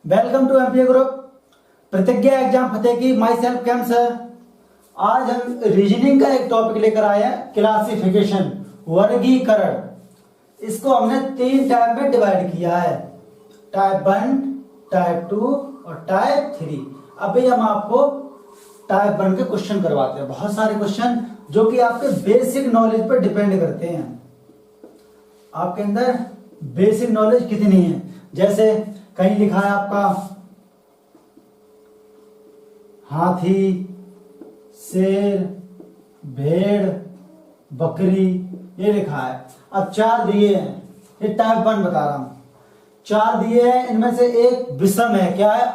Welcome to MPA group. प्रतिज्ञा exam फतेह की माई सेल्फ कैम सर। आज हम रीजनिंग का एक टॉपिक लेकर आए हैं, क्लासिफिकेशन, वर्गीकरण। इसको हमने 3 टाइप में डिवाइड किया है, टाइप 1, टाइप 2 और टाइप 3। अभी हम आपको टाइप 1 के क्वेश्चन करवाते हैं, बहुत सारे क्वेश्चन जो कि आपके बेसिक नॉलेज पर डिपेंड करते हैं। आपके अंदर बेसिक नॉलेज कितनी है, जैसे कहीं लिखा है आपका हाथी, शेर, भेड़, बकरी, ये लिखा है। अब 4 दिए हैं, ये टाइप 1 बता रहा हूं। 4 दिए हैं, इनमें से एक विषम है, क्या है?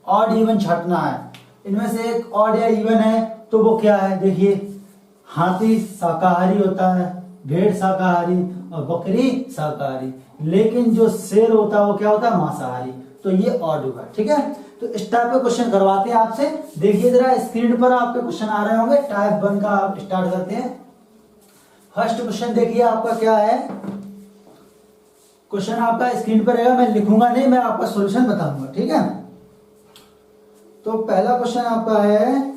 ऑड इवन छांटना है। इनमें से एक ऑड या इवन है, तो वो क्या है? देखिए, हाथी शाकाहारी होता है, भेड़ शाकाहारी और बकरी शाकाहारी, लेकिन जो शेर होता है वो क्या होता है? मांसाहारी। तो ये ऑड हुआ, ठीक है। तो इस टाइप के क्वेश्चन करवाते हैं आपसे। देखिए जरा स्क्रीन पर आपके क्वेश्चन आ रहे होंगे। टाइप 1 का आप स्टार्ट करते हैं। फर्स्ट क्वेश्चन देखिए आपका क्या है। क्वेश्चन आपका स्क्रीन पर रहेगा, मैं लिखूंगा नहीं, मैं आपका सॉल्यूशन बताऊंगा, ठीक है। तो पहला क्वेश्चन आपका है,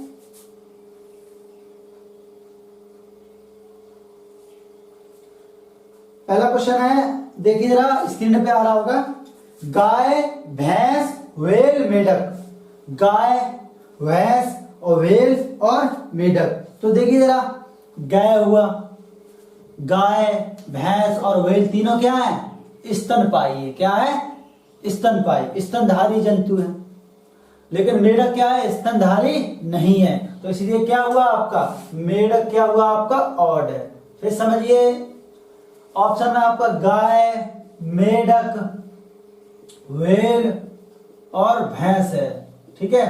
पहला क्वेश्चन है, देखिए जरा स्क्रीन पे आ रहा होगा। गाय, भैंस, व्हेल, मेढक। गाय, भैंस और व्हेल और मेढक। तो देखिए जरा, गाय हुआ, गाय, भैंस और व्हेल तीनों क्या है? स्तनपायी है। क्या है? स्तनपायी, स्तनधारी जंतु है। लेकिन मेढक क्या है? स्तनधारी नहीं है। तो इसलिए क्या हुआ आपका? मेढक क्या हुआ आपका? ऑड है। फिर समझिए, ऑप्शन में आपका गाय, मेढक, व्हेल और भैंस है, ठीक है।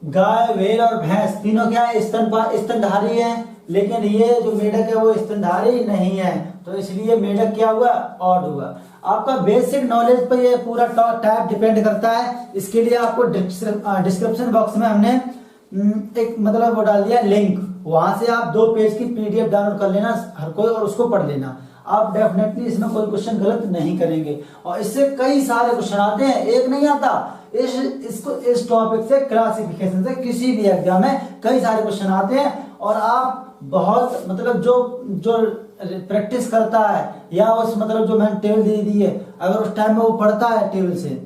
गाय, व्हेल और भैंस तीनों क्या है? स्तनधारी है, लेकिन ये जो मेढक है वो स्तनधारी नहीं है। तो इसलिए मेढक क्या हुआ? ऑड हुआ। आपका बेसिक नॉलेज पर ये पूरा टाइप डिपेंड करता है। इसके लिए आपको डिस्क्रिप्शन बॉक्स में हमने एक मतलब वो डाल दिया लिंक, वहां से आप 2 पेज की पीडीएफ डाउनलोड कर लेना हर कोई, और उसको पढ़ लेना। आप डेफिनेटली इसमें कोई क्वेश्चन गलत नहीं करेंगे। और इससे कई सारे क्वेश्चन आते हैं, एक नहीं आता। इस टॉपिक से, क्लासिफिकेशन से किसी भी एग्जाम में कई सारे क्वेश्चन आते हैं। और आप बहुत मतलब जो प्रैक्टिस करता है, या उस मतलब जो मैंने टेबल दे दी है, अगर उस टाइम में वो पढ़ता है टेबल से,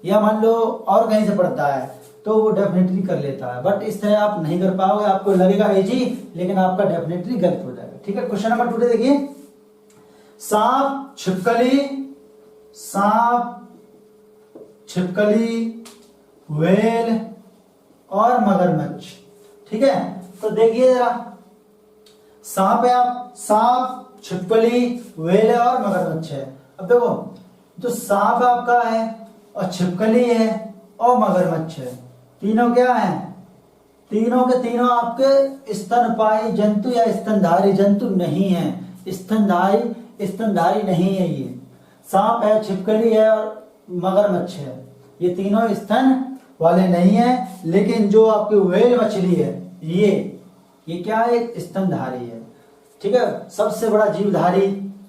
या मान लो और कहीं से पढ़ता है, तो वो डेफिनेटली कर लेता है। बट इस तरह आप नहीं कर पाओगे, आपको लगेगा इजी, लेकिन आपका डेफिनेटली गलत हो जाएगा, ठीक है। क्वेश्चन नंबर 2 देखिए। सांप, छिपकली, सांप, छिपकली, व्हेल और मगरमच्छ, ठीक है। तो देखिए जरा, सांप है, आप सांप, छिपकली, व्हेल है और मगरमच्छ है। अब देखो, जो सांप आपका है और छिपकली है और मगरमच्छ है, तीनों क्या है? तीनों के तीनों आपके स्तनपायी जंतु या स्तनधारी जंतु नहीं है। स्तनधारी नहीं है। ये सांप है, छिपकली है और मगरमच्छ है, ये तीनों स्तन वाले नहीं है। लेकिन जो आपकी व्हेल मछली है, ये क्या है? स्तनधारी है, ठीक है। सबसे बड़ा जीवधारी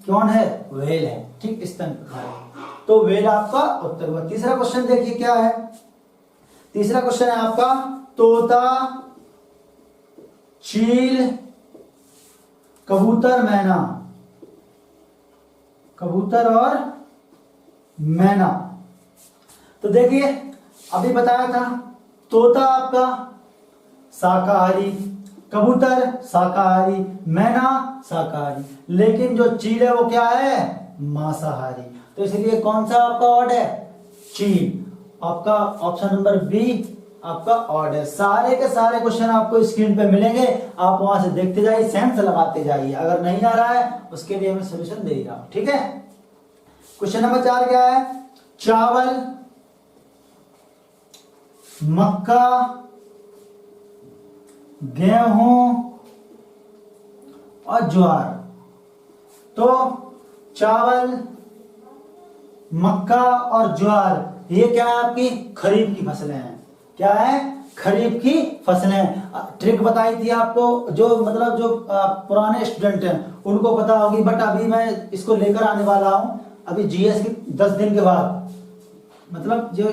कौन है? व्हेल है, ठीक, स्तनधारी। तो व्हेल आपका उत्तर हुआ। तीसरा क्वेश्चन देखिए क्या है। तीसरा क्वेश्चन है आपका, तोता, चील, कबूतर, मैना। कबूतर और मैना। तो देखिए, अभी बताया था, तोता आपका शाकाहारी, कबूतर शाकाहारी, मैना शाकाहारी, लेकिन जो चील है वो क्या है? मांसाहारी। तो इसलिए कौन सा आपका ऑड है? चील। आपका ऑप्शन नंबर बी आपका ऑड है। सारे के सारे क्वेश्चन आपको स्क्रीन पे मिलेंगे, आप वहां से देखते जाइए, सेंस लगाते जाइए। अगर नहीं आ रहा है उसके लिए मैं सोल्यूशन दे रहा हूं, ठीक है। क्वेश्चन नंबर 4 क्या है? चावल, मक्का, गेहूं और ज्वार। तो चावल, मक्का और ज्वार, ये क्या है? आपकी खरीफ की फसलें हैं। क्या है? खरीफ की फसलें। ट्रिक बताई थी आपको, जो मतलब जो पुराने स्टूडेंट हैं उनको पता होगी, बट अभी मैं इसको लेकर आने वाला हूं। अभी जीएस के 10 दिन के बाद, मतलब जो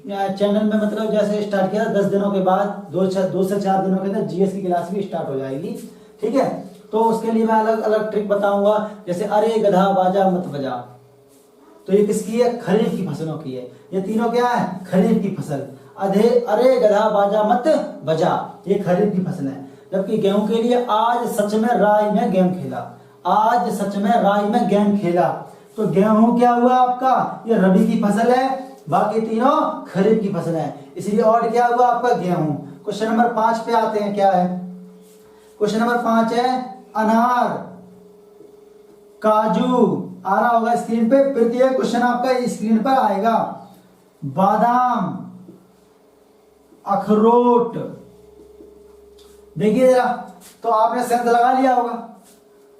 चैनल में मतलब जैसे स्टार्ट किया 10 दिनों के बाद 2 से 4 दिनों के अंदर जीएस की क्लास भी स्टार्ट हो जाएगी। ठीक है, तो उसके लिए मैं अलग अलग ट्रिक बताऊंगा। जैसे अरे गधा बाजा मत बजा, तो ये किसकी है? खरीफ की फसलों की है। ये तीनों क्या है? खरीफ की फसल। अरे गधा बाजा मत बजा, ये खरीफ की फसल है। जबकि गेहूं के लिए आज सच में राई में गेम खेला, आज सच में राई में गेम खेला, तो गेहूं क्या हुआ आपका? ये रबी की फसल है, बाकी तीनों खरीफ की फसल है, इसलिए और क्या हुआ आपका? गेहूं। क्वेश्चन नंबर 5 पे आते हैं। क्या है क्वेश्चन नंबर 5 है अनार, काजू, आ रहा होगा स्क्रीन पे। प्रत्येक क्वेश्चन आपका स्क्रीन पर आएगा। बादाम, अखरोट, देखिए जरा, तो आपने सेंस लगा लिया होगा।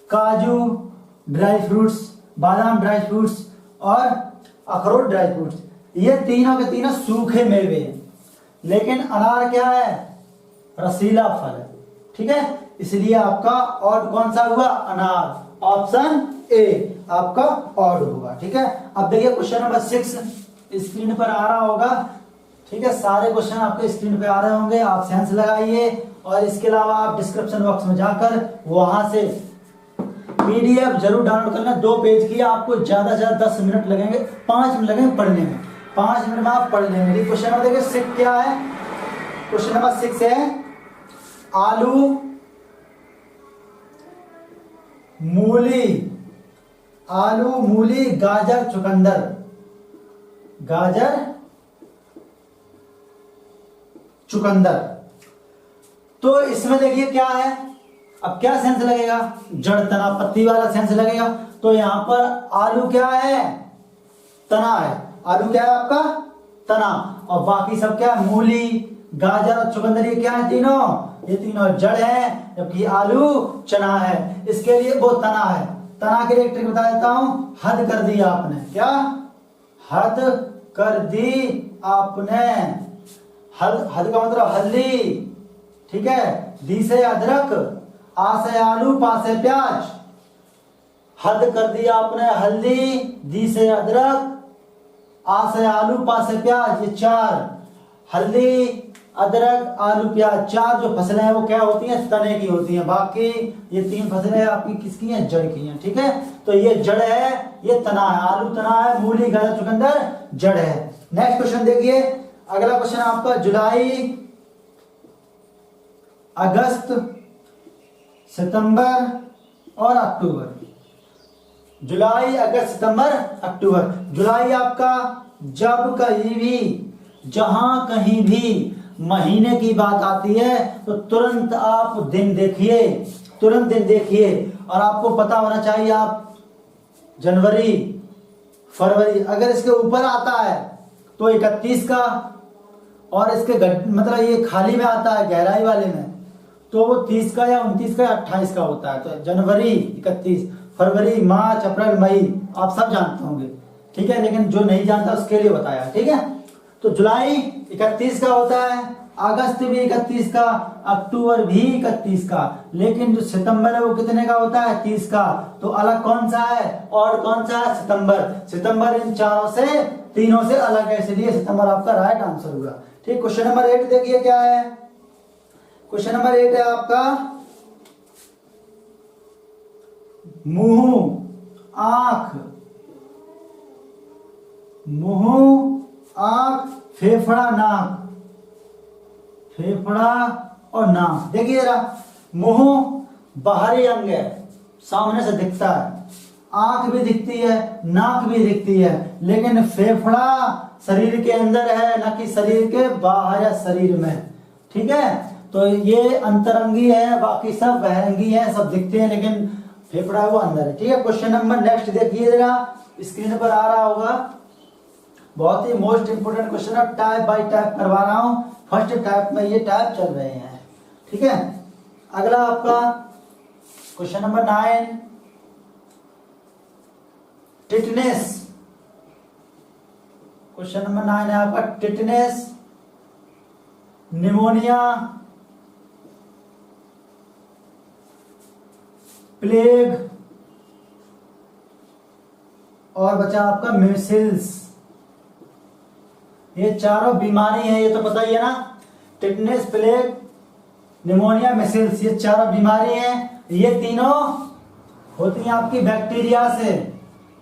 काजू ड्राई फ्रूट्स, बादाम ड्राई फ्रूट्स और अखरोट ड्राई फ्रूट्स, ये तीनों के तीनों सूखे मेवे हैं। लेकिन अनार क्या है? रसीला फल है। ठीक है, इसलिए आपका ऑड कौन सा हुआ? अनार। ऑप्शन ए आपका ऑड होगा। ठीक है, अब देखिए क्वेश्चन नंबर 6 स्क्रीन पर आ रहा होगा। ठीक है, सारे क्वेश्चन आपके स्क्रीन पे आ रहे होंगे, आप सेंस लगाइए। और इसके अलावा आप डिस्क्रिप्शन बॉक्स में जाकर वहां से पीडीएफ जरूर डाउनलोड करना। 2 पेज की, आपको ज्यादा से ज्यादा 10 मिनट लगेंगे, 5 मिनट लगेंगे पढ़ने में, 5 मिनट में आप पढ़ लेंगे। क्वेश्चन नंबर देखिए 6 क्या है? क्वेश्चन नंबर 6 है आलू, मूली, आलू, मूली, गाजर, चुकंदर, गाजर, चुकंदर। तो इसमें देखिए क्या है, अब क्या सेंस लगेगा? जड़ तना पत्ती वाला सेंस लगेगा। तो यहां पर आलू क्या है? तना है। आलू क्या है आपका? तना। और बाकी सब क्या है? मूली, गाजर और चुकंदर, ये क्या है? तीनों, ये तीनों जड़ है, जबकि आलू चना है। इसके लिए वो तना है। तना के लिए ट्रिक बता देता हूं। हद कर दी आपने। क्या? हद कर दी आपने। हद का मतलब हल्दी। ठीक है, दी से अदरक, आ से आलू, पा से प्याज। हद कर दी आपने हल्दी, दी से अदरक, आ से आलू, पा से प्याज। ये 4 हल्दी, अदरक, आलू, प्याज, 4 जो फसलें हैं वो क्या होती हैं? तने की होती हैं। बाकी ये 3 फसलें आपकी किसकी हैं? जड़ की हैं। ठीक है, तो ये जड़ है, ये तना है। आलू तना है, मूली, गाजर, चुकंदर जड़ है। नेक्स्ट क्वेश्चन देखिए। अगला क्वेश्चन आपका जुलाई, अगस्त, सितंबर और अक्टूबर। जुलाई, अगस्त, सितंबर, अक्टूबर। जुलाई आपका जब कहीं भी, जहां कहीं भी महीने की बात आती है तो तुरंत आप दिन देखिए, तुरंत दिन देखिए। और आपको पता होना चाहिए आप जनवरी, फरवरी, अगर इसके ऊपर आता है तो 31 का, और इसके मतलब ये खाली में आता है गहराई वाले में तो वो 30 का या 29 का या 28 का होता है। तो जनवरी 31, फरवरी, मार्च, अप्रैल, मई, आप सब जानते होंगे। ठीक है, लेकिन जो नहीं जानता उसके लिए बताया। ठीक है, तो जुलाई 31 का होता है, अगस्त भी 31 का, अक्टूबर भी 31 का। लेकिन जो सितंबर है वो कितने का होता है? 30 का। तो अलग कौन सा है और कौन सा है? सितंबर। सितंबर इन चारों से, तीनों से अलग है, इसलिए सितंबर आपका राइट आंसर हुआ। ठीक, क्वेश्चन नंबर 8 देखिए क्या है। क्वेश्चन नंबर 8 है आपका मुंह, आंख, मुंह, आंख, फेफड़ा, नाक, फेफड़ा और नाक। देखिए जरा, मुंह बाहरी अंग है, सामने से दिखता है, आंख भी दिखती है, नाक भी दिखती है, लेकिन फेफड़ा शरीर के अंदर है, न कि शरीर के बाहर या शरीर में। ठीक है, तो ये अंतरंगी है, बाकी सब बहिरंगी है, सब दिखते हैं, लेकिन फेफड़ा वो अंदर है। ठीक है, क्वेश्चन नंबर नेक्स्ट देखिए जरा, स्क्रीन पर आ रहा होगा। बहुत ही मोस्ट इंपोर्टेंट क्वेश्चन है, टाइप बाय टाइप करवा रहा हूं। फर्स्ट टाइप में ये टाइप चल रहे हैं। ठीक है, अगला आपका question number 9, tetanus. Question number 9 है आपका टिटनेस, निमोनिया, प्लेग और बचा आपका मीसिल्स। ये चारों बीमारी हैं, ये तो पता ही है ना, टिटनेस, प्लेग, निमोनिया, मिसल्स, ये चारों बीमारी हैं। ये तीनों होती हैं आपकी बैक्टीरिया से,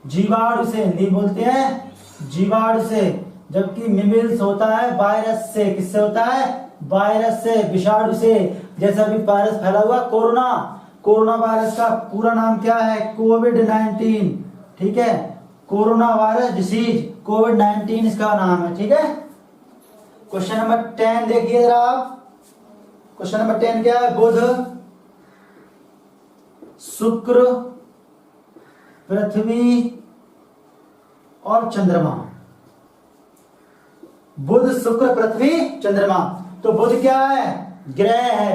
जीवाणु से, नहीं बोलते हैं जीवाणु से, जबकि मिमिल्स होता है वायरस से। किससे होता है? वायरस से, विषाणु से। जैसे अभी वायरस फैला हुआ कोरोना, कोरोना वायरस का पूरा नाम क्या है? कोविड-19, ठीक है, कोरोना वायरस डिसीज, कोविड-19 इसका नाम है, ठीक है। क्वेश्चन नंबर 10 देखिए जरा आप। क्वेश्चन नंबर 10 क्या है? बुध, शुक्र, पृथ्वी और चंद्रमा। बुध, शुक्र, पृथ्वी, चंद्रमा। तो बुध क्या है? ग्रह है।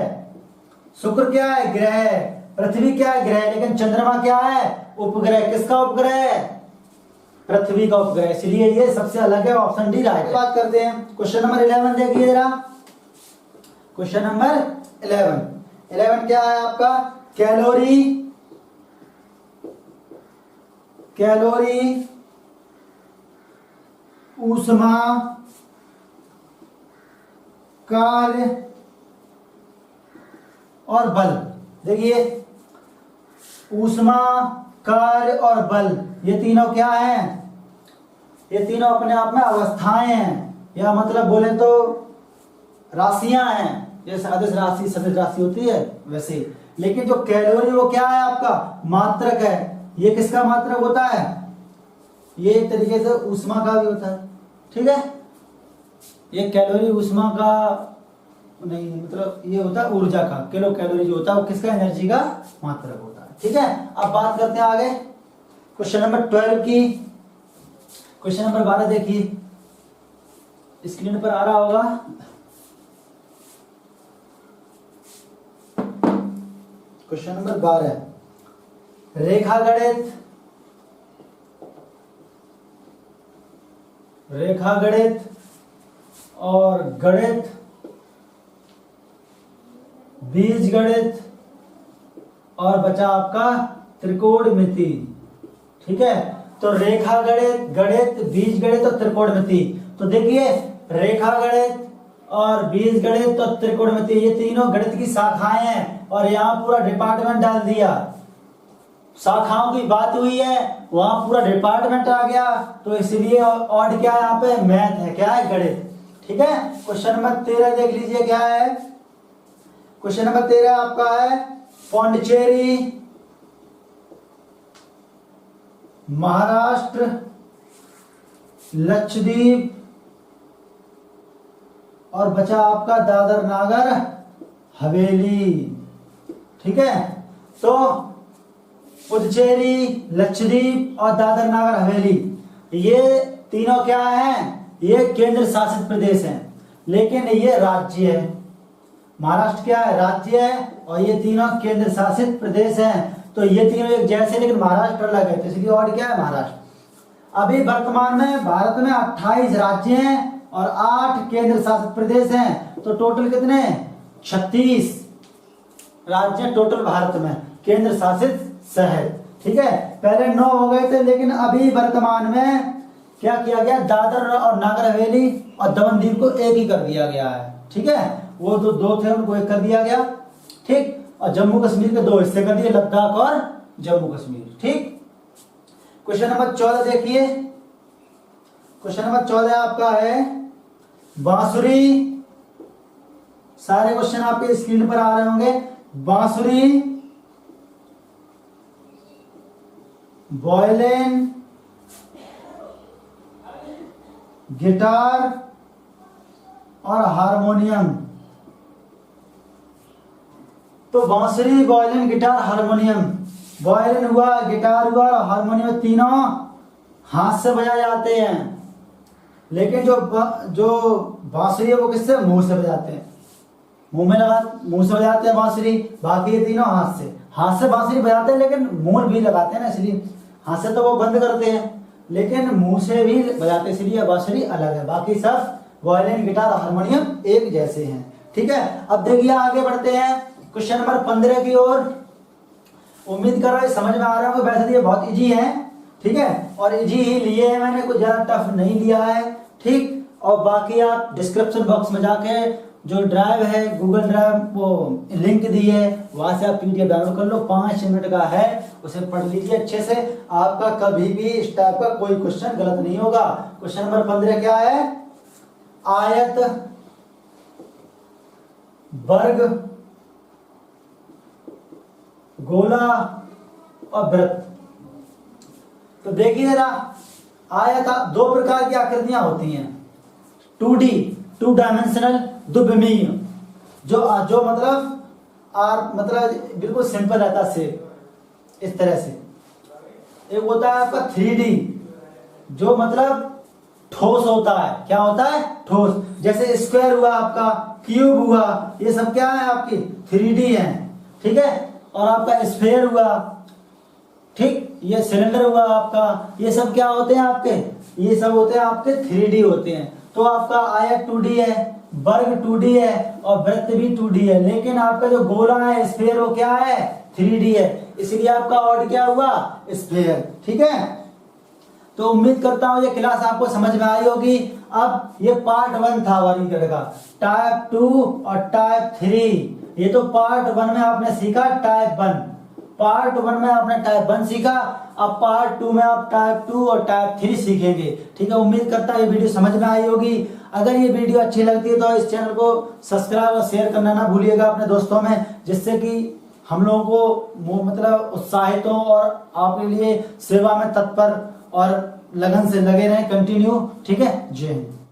शुक्र क्या है? ग्रह है। पृथ्वी क्या है? ग्रह। लेकिन चंद्रमा क्या है? उपग्रह। किसका उपग्रह? पृथ्वी का उपग्रह, इसलिए ये सबसे अलग है। Option D right. बात करते हैं क्वेश्चन नंबर 11 देखिए जरा। क्वेश्चन नंबर 11 क्या है आपका? कैलोरी, कैलोरी, ऊष्मा, कार्य और बल। देखिए ऊष्मा, कार्य और बल, ये तीनों क्या हैं? ये तीनों अपने आप में अवस्थाएं हैं, या मतलब बोले तो राशियां हैं। जैसे अदिश राशि, सदिश राशि होती है वैसे। लेकिन जो कैलोरी वो क्या है आपका? मात्रक है। ये किसका मात्रक होता है? ये एक तरीके से ऊष्मा का भी होता है, ठीक है। ये कैलोरी ऊष्मा का नहीं, मतलब ये होता है ऊर्जा का। किलो कैलोरी जो होता है वो किसका? एनर्जी का मात्रक होता है, ठीक है। अब बात करते हैं आगे क्वेश्चन नंबर 12 की। क्वेश्चन नंबर 12 देखिए, स्क्रीन पर आ रहा होगा। क्वेश्चन नंबर 12, रेखा गणित, रेखा गणित और गणित, बीज गणित और बचा आपका त्रिकोणमिति, ठीक है। तो रेखा गणित, गणित, बीज गणित और त्रिकोणमिति। तो देखिए रेखा गणित और बीज गणित और त्रिकोणमिति ये तीनों गणित की शाखाएं हैं, और यहाँ पूरा डिपार्टमेंट डाल दिया। शाखाओं की बात हुई है, वहां पूरा डिपार्टमेंट आ गया, तो इसलिए और क्या है यहाँ पे? मैथ है। क्या है? गणित, ठीक है। क्वेश्चन नंबर 13 देख लीजिए क्या है। क्वेश्चन नंबर 13 आपका है पौंडीचेरी, महाराष्ट्र, लक्षद्वीप और बचा आपका दादर नागर हवेली, ठीक है। तो पुडुचेरी, लक्षद्वीप और दादर नागर हवेली ये तीनों क्या हैं? ये केंद्र शासित प्रदेश हैं, लेकिन ये राज्य है। महाराष्ट्र क्या है? राज्य है, और ये तीनों केंद्र शासित प्रदेश हैं। तो ये तीनों एक जैसे, लेकिन महाराष्ट्र अलग है, तो इसलिए और क्या है? महाराष्ट्र। अभी वर्तमान में भारत में 28 राज्य हैं और 8 केंद्र शासित प्रदेश हैं। तो टोटल कितने? 36 राज्य टोटल भारत में, केंद्र शासित शहर, ठीक है। पहले 9 हो गए थे, लेकिन अभी वर्तमान में क्या किया गया? दादर और नागर हवेली और दमन दीव को एक ही कर दिया गया है, ठीक है। वो तो 2 थे, उनको एक कर दिया गया, ठीक। और जम्मू कश्मीर के 2 हिस्से कर दिए, लद्दाख और जम्मू कश्मीर, ठीक। क्वेश्चन नंबर 14 देखिए। क्वेश्चन नंबर 14 आपका है बांसुरी। सारे क्वेश्चन आपके स्क्रीन पर आ रहे होंगे। बांसुरी, वायलिन, गिटार और हारमोनियम। तो बांसुरी, वायलिन, गिटार, हारमोनियम। वायलिन हुआ, गिटार हुआ और हारमोनियम तीनों हाथ से बजाए जाते हैं, लेकिन जो बांसुरी है वो किससे? मुंह से बजाते हैं। मुंह से बजाते हैं बांसुरी। बाकी ये तीनों हाथ से बांसुरी बजाते हैं, लेकिन मुंह भी लगाते हैं ना, इसलिए हाथ से तो वो बंद करते हैं, लेकिन मुंह से भी बजाते हैं, इसलिए बांसुरी अलग है। बाकी सब वायलिन, गिटार, हारमोनियम एक जैसे हैं, ठीक है। अब देखिए आगे बढ़ते हैं क्वेश्चन नंबर 15 की ओर। उम्मीद कर रहा है समझ में आ रहा होगा। वैसे तो ये बहुत इजी है, ठीक है, और इजी ही लिए है मैंने, कुछ ज्यादा टफ नहीं लिया है, ठीक। और बाकी आप डिस्क्रिप्शन बॉक्स में जाके जो ड्राइव है गूगल ड्राइव वो लिंक दी है वहां से आप पीडीएफ डाउनलोड कर लो, 5 मिनट का है, उसे पढ़ लीजिए अच्छे से। आपका कभी भी इस टाइप का कोई क्वेश्चन गलत नहीं होगा। क्वेश्चन नंबर 15 क्या है? आयत, वर्ग, गोला और वृत्त। तो देखिए जरा, आयत 2 प्रकार की आकृतियां होती हैं, 2D 2 डायमेंशनल द्विमीय, जो मतलब बिल्कुल सिंपल रहता है शेप इस तरह से। एक होता है आपका 3D जो मतलब ठोस होता है। क्या होता है? ठोस। जैसे स्क्वायर हुआ आपका, क्यूब हुआ, ये सब क्या है आपकी 3D है, ठीक है। और आपका स्फीयर हुआ, ठीक, ये सिलेंडर हुआ आपका, ये सब क्या होते हैं आपके? ये सब होते हैं आपके 3D होते हैं। तो आपका आयत 2D है, वर्ग 2D है और वृत्त भी 2D है, लेकिन आपका जो गोला है स्फीयर वो क्या है? 3D है, इसलिए आपका ऑड क्या हुआ? स्फीयर, ठीक है। तो उम्मीद करता हूं ये क्लास आपको समझ में आई होगी। अब ये पार्ट 1 था वर्गीकरण का, टाइप 2 और टाइप 3। ये तो पार्ट 1 में आपने सीखा टाइप 1, पार्ट 1 में आपने टाइप 1 सीखा, अब पार्ट 2 में आप टाइप 2 और टाइप 3 सीखेंगे, ठीक है। उम्मीद करता है ये वीडियो समझ में आई होगी। अगर ये वीडियो अच्छी लगती है तो इस चैनल को सब्सक्राइब और शेयर करना ना भूलिएगा अपने दोस्तों में, जिससे कि हम लोगों को मतलब उत्साहित हो और आपके लिए सेवा में तत्पर और लगन से लगे रहें कंटिन्यू, ठीक है। जय हिंद।